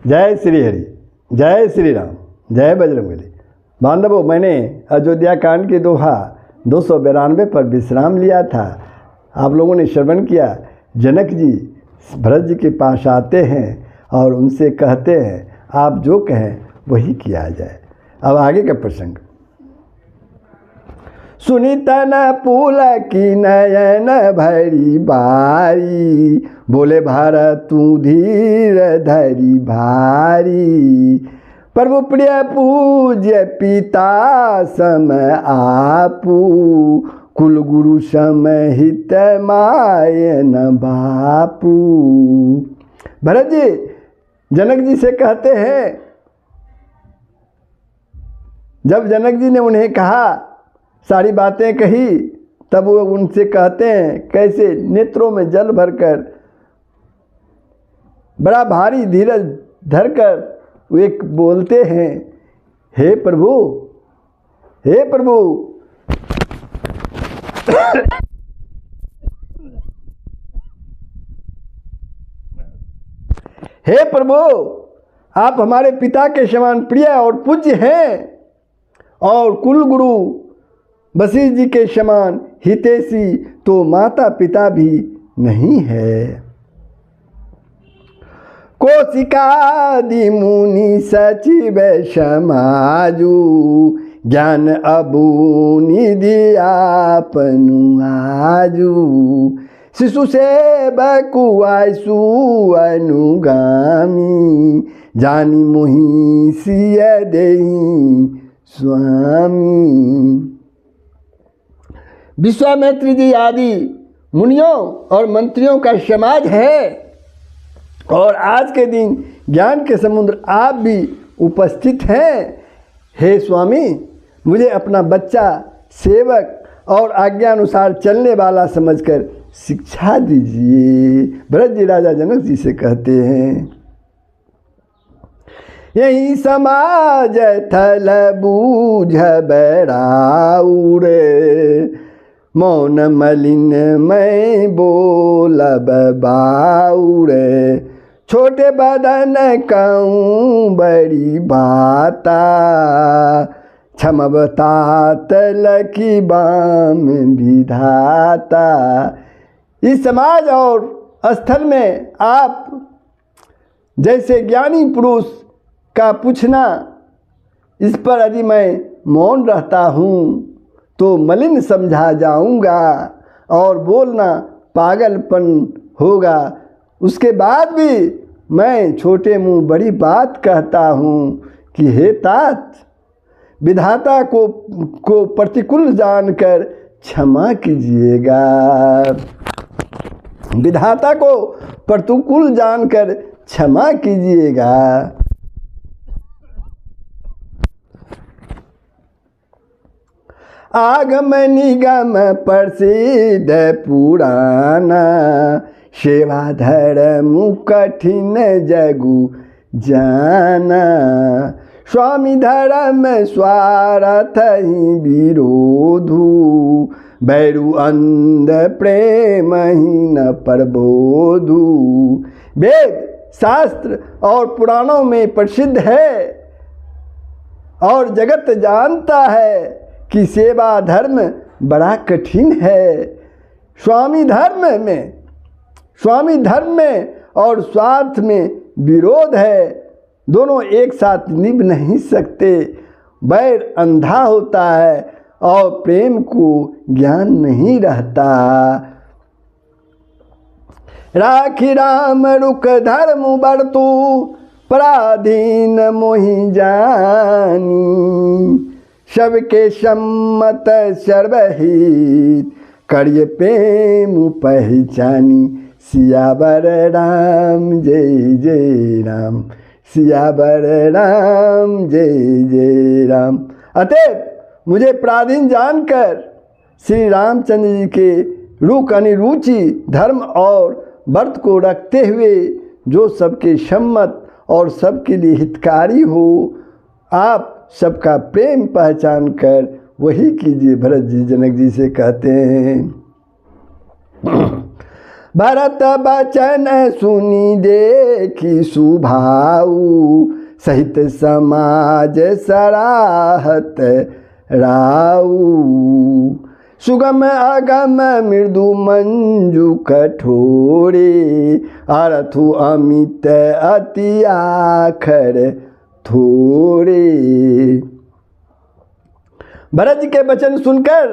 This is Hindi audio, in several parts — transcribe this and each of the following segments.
जय श्री हरि, जय श्री राम, जय बजरंगबली। बांधवों, मैंने अयोध्या कांड की दोहा 292 पर विश्राम लिया था। आप लोगों ने श्रवण किया। जनक जी भरत जी के पास आते हैं और उनसे कहते हैं आप जो कहें वही किया जाए। अब आगे का प्रसंग। सुनी तन पुलकी नयन भरी बारी, बोले भारत तू धीर धरी भारी। प्रभु प्रिय पूज्य पिता सम आपू, कुल गुरु सम हित मायन बापू। भरत जी जनक जी से कहते हैं, जब जनक जी ने उन्हें कहा, सारी बातें कही, तब वो उनसे कहते हैं कैसे नेत्रों में जल भरकर बड़ा भारी धीरज धरकर वो एक बोलते हैं, हे प्रभु, हे प्रभु। हे प्रभु, आप हमारे पिता के समान प्रिय और पूज्य हैं और कुल गुरु वशिष्ठ जी के समान हितैषी तो माता पिता भी नहीं है। कौशिकादि मुनि सचिव समाजू, ज्ञान अबू निधि आपनु आजू। शिशु सेवकु आयसु अनुगामी, जानी मोहि सिय देहि स्वामी। विश्वामित्र जी आदि मुनियों और मंत्रियों का समाज है और आज के दिन ज्ञान के समुद्र आप भी उपस्थित हैं। हे स्वामी, मुझे अपना बच्चा सेवक और आज्ञा अनुसार चलने वाला समझकर शिक्षा दीजिए। भरत जी राजा जनक जी से कहते हैं, यही समाज थल बूझ बैराउर, मौन मलिन मैं बोलब बाउर। छोटे बदन कहूँ बड़ी बाता, क्षमबता तलकी बाम विधाता। इस समाज और स्थल में आप जैसे ज्ञानी पुरुष का पूछना, इस पर यदि मैं मौन रहता हूँ तो मलिन समझा जाऊंगा और बोलना पागलपन होगा। उसके बाद भी मैं छोटे मुंह बड़ी बात कहता हूँ कि हे तात, विधाता को प्रतिकूल जानकर क्षमा कीजिएगा। विधाता को प्रतिकूल जानकर क्षमा कीजिएगा। आगम निगम प्रसिद्ध पुराना, सेवा धर्म कठिन जगु जाना। स्वामी धर्म स्वार्थ ही विरोधु, बैरु अंध प्रेम ही न प्रबोधु। वेद शास्त्र और पुराणों में प्रसिद्ध है और जगत जानता है कि सेवा धर्म बड़ा कठिन है। स्वामी धर्म में और स्वार्थ में विरोध है, दोनों एक साथ निभ नहीं सकते। बैर अंधा होता है और प्रेम को ज्ञान नहीं रहता। राखी राम रुक धर्म बरतु, पराधीन मोहि जानी। सबके सम्मत सर्वहित, करिय प्रेम पहचानी। सियावर राम जय जय राम, सियावर राम जय जय राम। अतएव मुझे पराधीन जानकर श्री रामचंद्र जी के रुक रुचि धर्म और व्रत को रखते हुए जो सबके सम्मत और सबके लिए हितकारी हो, आप सबका प्रेम पहचान कर वही कीजिए। भरत जी जनक जी से कहते हैं, भरत बचन सुनी देखी सुभाऊ, सहित समाज सराहत राऊ। सुगम अगम मृदु मंजु कठोरे, अरथु अमित अति आखर थोरे। भरत जी के वचन सुनकर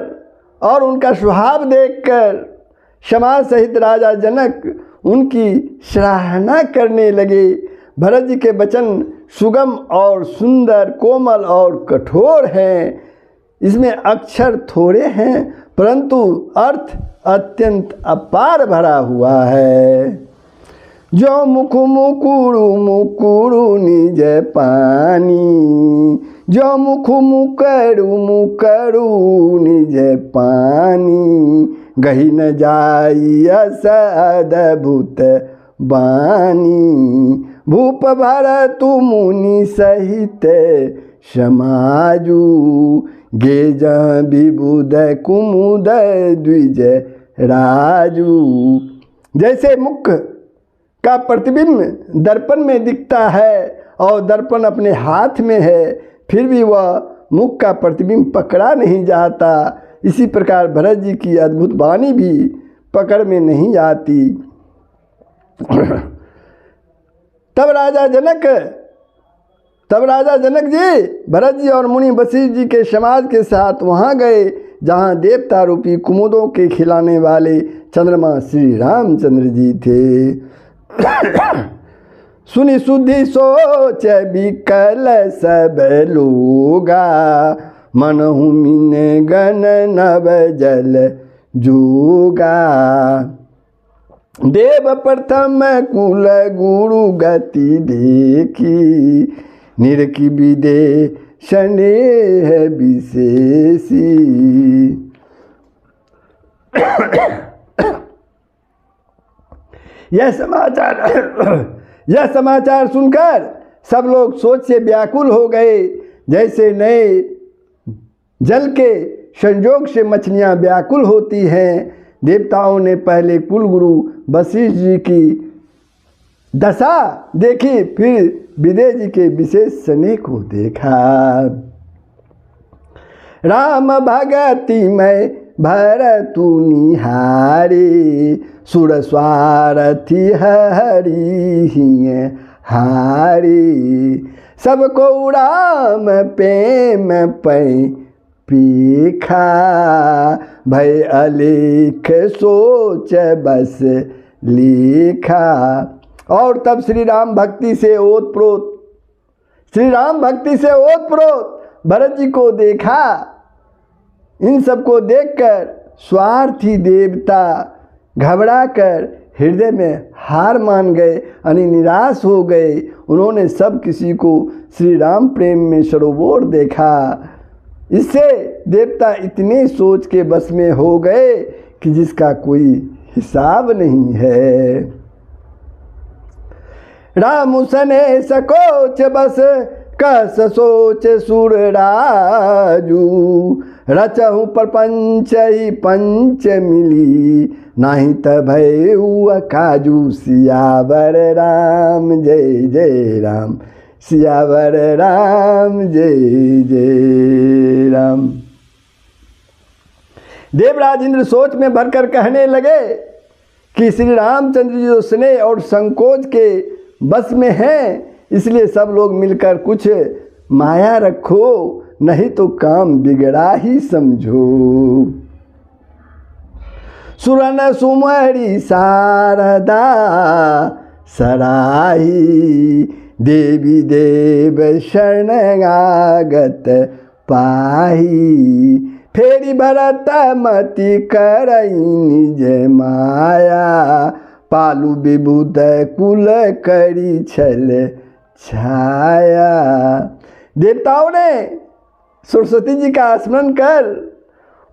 और उनका स्वभाव देखकर समाज सहित राजा जनक उनकी सराहना करने लगे। भरत जी के वचन सुगम और सुंदर, कोमल और कठोर हैं। इसमें अक्षर थोड़े हैं परंतु अर्थ अत्यंत अपार भरा हुआ है। जो मुख मुकुरु मुकुरु निज पानी, जो मुख मुकरु मुकरु निज पानी। गही न जाई अस अद्भुत बानी, भूप भरतु मुनि सहित समाजू। गे जहाँ विबुध कुमुद द्विज राजू। जैसे मुख का प्रतिबिंब दर्पण में दिखता है और दर्पण अपने हाथ में है, फिर भी वह मुख का प्रतिबिंब पकड़ा नहीं जाता, इसी प्रकार भरत जी की अद्भुत वाणी भी पकड़ में नहीं आती। तब राजा जनक जी भरत जी और मुनि वशिष्ठ जी के समाज के साथ वहाँ गए जहाँ देवता रूपी कुमुदों के खिलाने वाले चंद्रमा श्री रामचंद्र जी थे। सुनि सुधि सोच विकल सब लोगा, मनहु मिन गण नव जल जोगा। देव प्रथम कुल गुरु गति देखी, निरखी विदे स्नेह विशेषी। यह समाचार सुनकर सब लोग सोच से व्याकुल हो गए, जैसे नए जल के संजोग से मछलियां व्याकुल होती हैं। देवताओं ने पहले कुलगुरु वशिष्ठ जी की दशा देखी, फिर विदेह जी के विशेष स्नेह को देखा। राम भगति में भरतु निहारे, सुर स्वारथी हरि हारे। सबको राम प्रेम पै पीखा, भय अलेख सोच बस लिखा। और तब श्री राम भक्ति से ओतप्रोत भरत जी को देखा। इन सबको देखकर स्वार्थी देवता घबरा कर हृदय में हार मान गए, यानी निराश हो गए। उन्होंने सब किसी को श्री राम प्रेम में सरोवर देखा। इससे देवता इतने सोच के बस में हो गए कि जिसका कोई हिसाब नहीं है। राम सने सकोच बस कस सोच सुर राजू, रचहु प्रपंच ही पंच मिली, नहीं तभय काजू। सियावर राम जय जय राम, सियावर राम जय जय राम। देवराज इंद्र सोच में भरकर कहने लगे कि श्री रामचंद्र जी जो स्नेह और संकोच के बस में हैं, इसलिए सब लोग मिलकर कुछ माया रखो, नहीं तो काम बिगड़ा ही समझो। सुरन सुमरी शारदा सराही, देवी देव शरणागत पाही। फेरी भरत मति करई निज माया, पालू विबुध कुल करी छल छाया। देवताओं ने सरस्वती जी का स्मरण कर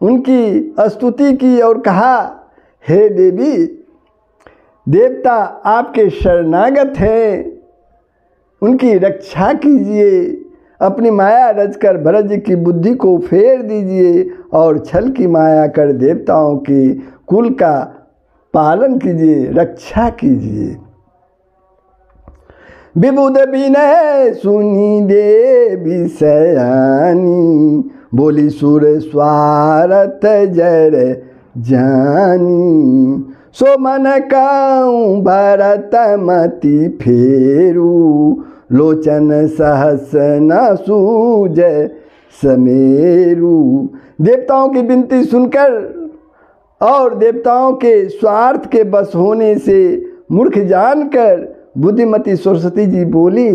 उनकी स्तुति की और कहा, हे देवी, देवता आपके शरणागत हैं, उनकी रक्षा कीजिए। अपनी माया रचकर भरत जी की बुद्धि को फेर दीजिए और छल की माया कर देवताओं के कुल का पालन कीजिए, रक्षा कीजिए। विबुध विनय सुनी देवी सयानी, बोली सुर स्वारथ जर जानी। सो मन कहूँ भरत मति फेरू, लोचन सहस न सूझ समेरू। देवताओं की विनती सुनकर और देवताओं के स्वार्थ के बस होने से मूर्ख जानकर बुद्धिमती सरस्वती जी बोली,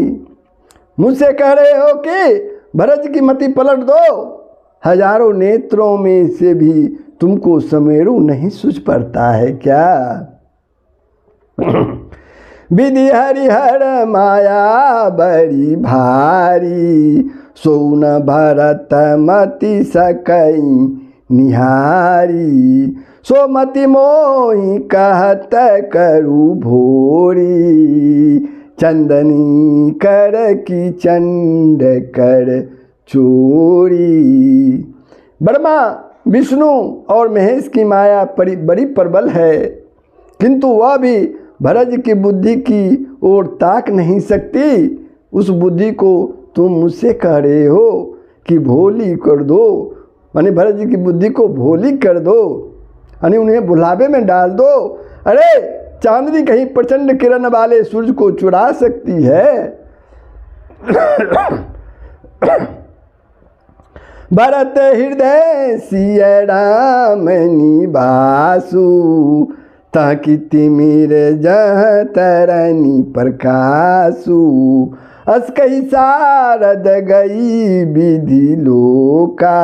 मुझसे कह रहे हो कि भरत की मति पलट दो? हजारों नेत्रों में से भी तुमको समेरू नहीं सूझ पड़ता है क्या? विधि हरिहर माया बड़ी भारी, सोन भरत मति सकई निहारी। सो मति मोहि कहत करू भोरी, चंदनी कर की चंड कर चोरी। ब्रह्मा विष्णु और महेश की माया बड़ी प्रबल है, किंतु वह भी भरत की बुद्धि की ओर ताक नहीं सकती। उस बुद्धि को तुम मुझसे कह रहे हो कि भोली कर दो, माने भरत जी की बुद्धि को भोली कर दो, यानी उन्हें बुलावे में डाल दो। अरे चांदनी कहीं प्रचंड किरण वाले सूर्य को चुरा सकती है। भरत हृदय सिय राम निवासु, ताकि तिमिर जह तरनी प्रकाशु। अस कही सारद गई विधि लोका,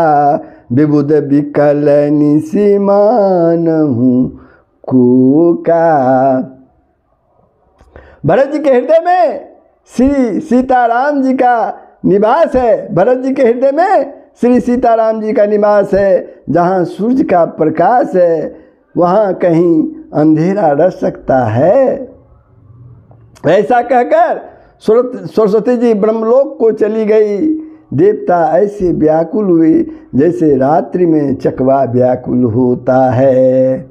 विबुध विकल निसिमान हूँ कोका। भरत जी के हृदय में श्री सीताराम जी का निवास है। भरत जी के हृदय में श्री सीताराम जी का निवास है। जहाँ सूर्य का प्रकाश है वहाँ कहीं अंधेरा रह सकता है। ऐसा कहकर सरस्वती जी ब्रह्मलोक को चली गई। देवता ऐसे व्याकुल हुए जैसे रात्रि में चकवा व्याकुल होता है।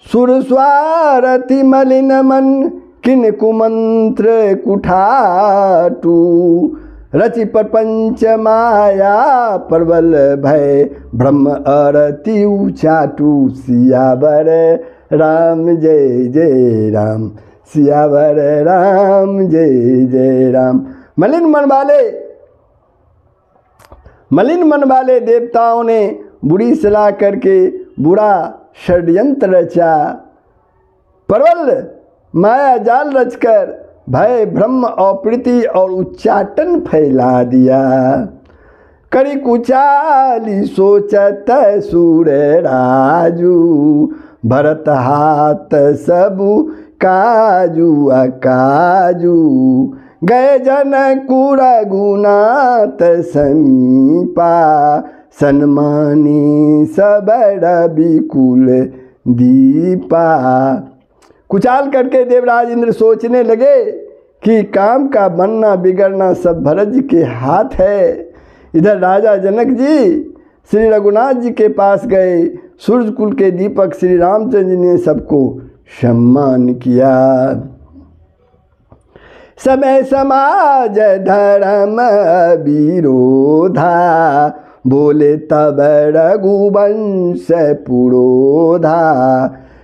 सुर स्वारथी मलिन मन किन कुमंत्र कुठाटू, रचि प्रपंच माया प्रबल भय ब्रह्म अरति उचाटू। सियावर राम जय जय राम, सियावर राम जय जय राम। मलिन मन वाले देवताओं ने बुरी सलाह करके बुरा षड्यंत्र रचा, प्रबल माया जाल रचकर भय ब्रह्म और प्रीति और उच्चाटन फैला दिया। करी कुचाली सोचत सूर राजू, भरत हाथ सबु काजू अकाजू। गए जनकुर गुनात समीपा, सन्मानी सबड़ विकुल दीपा। कुचाल करके देवराज इंद्र सोचने लगे कि काम का बनना बिगड़ना सब भरत जी के हाथ है। इधर राजा जनक जी श्री रघुनाथ जी के पास गए। सूर्यकुल के दीपक श्री रामचंद्र जी ने सबको सम्मान किया। समय समाज धर्म विरोधा, बोले तब रघुवंश पुरोधा।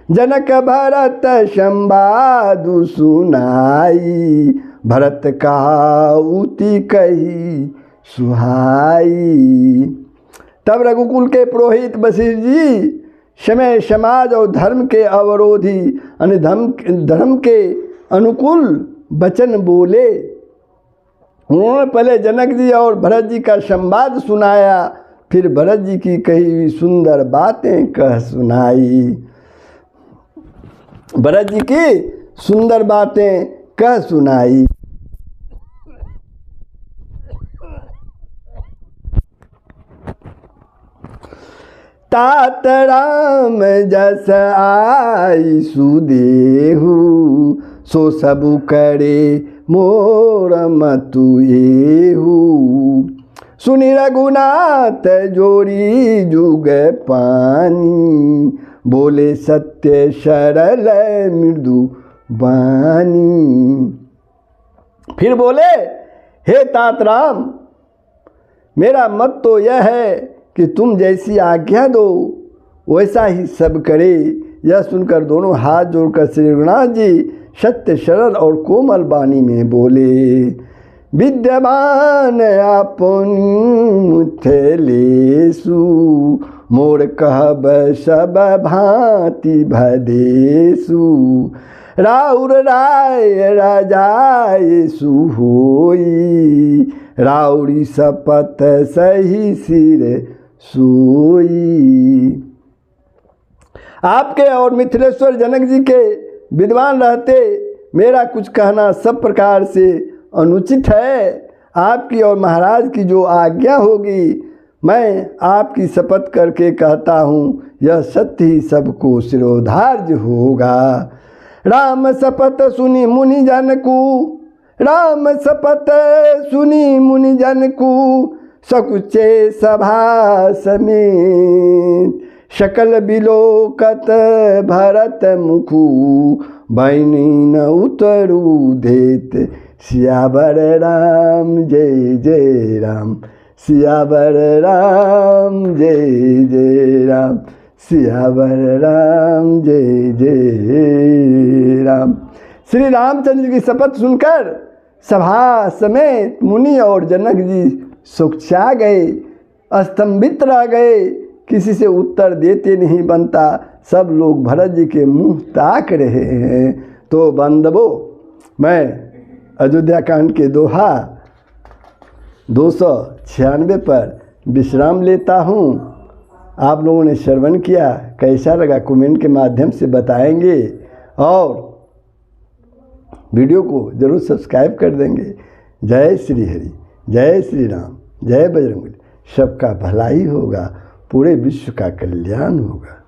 जनक भरत संवादु सुनाई, भरत कहाउति कही सुहाई। तब रघुकुल के पुरोहित वशिष्ठ जी समय समाज और धर्म के अवरोधी यानी धर्म के अनुकूल वचन बोले। उन्होंने पहले जनक जी और भरत जी का संवाद सुनाया, फिर भरत जी की कही हुई सुंदर बातें कह सुनाई। भरत जी की सुंदर बातें कह सुनाई। तात राम जस आई सुदेहु, सो सबु करे मोर मतु एहु। सुनि रघुनाथ जोरी जुग पानी, बोले सत्य सरल मृदु वाणी। फिर बोले, हे तात राम, मेरा मत तो यह है कि तुम जैसी आज्ञा दो वैसा ही सब करे। यह सुनकर दोनों हाथ जोड़कर श्री रघुनाथ जी सत्य सरल और कोमल वाणी में बोले, विद्यमान आपनी मुथलेसु, मोर कहब सब भांति भदेसु, राउर राय राजाय सुहोई, राउरी शपथ सही सिर सोई। आपके और मिथिलेश्वर जनक जी के विद्वान रहते मेरा कुछ कहना सब प्रकार से अनुचित है। आपकी और महाराज की जो आज्ञा होगी मैं आपकी शपथ करके कहता हूँ, यह सत्य ही सबको शिरोधार्य होगा। राम शपथ सुनी मुनि जन को, राम शपथ सुनी मुनि जन को, सकुचे सभा समेत, शकल बिलोकत भरत मुखु, बैनी न उतरू देत, सियावर राम जय जय राम, सियावर राम जय जय राम, सियावर राम जय जय राम। श्री रामचंद्र की शपथ सुनकर सभा समेत मुनि और जनक जी सुखचा गए, स्तंभित रह गए, किसी से उत्तर देते नहीं बनता। सब लोग भरत जी के मुंह ताक रहे हैं। तो बंधवों, मैं अयोध्या कांड के दोहा 296 पर विश्राम लेता हूँ। आप लोगों ने श्रवण किया, कैसा लगा कमेंट के माध्यम से बताएंगे और वीडियो को जरूर सब्सक्राइब कर देंगे। जय श्री हरि, जय श्री राम, जय बजरंगबली। सबका भलाई होगा, पूरे विश्व का कल्याण होगा।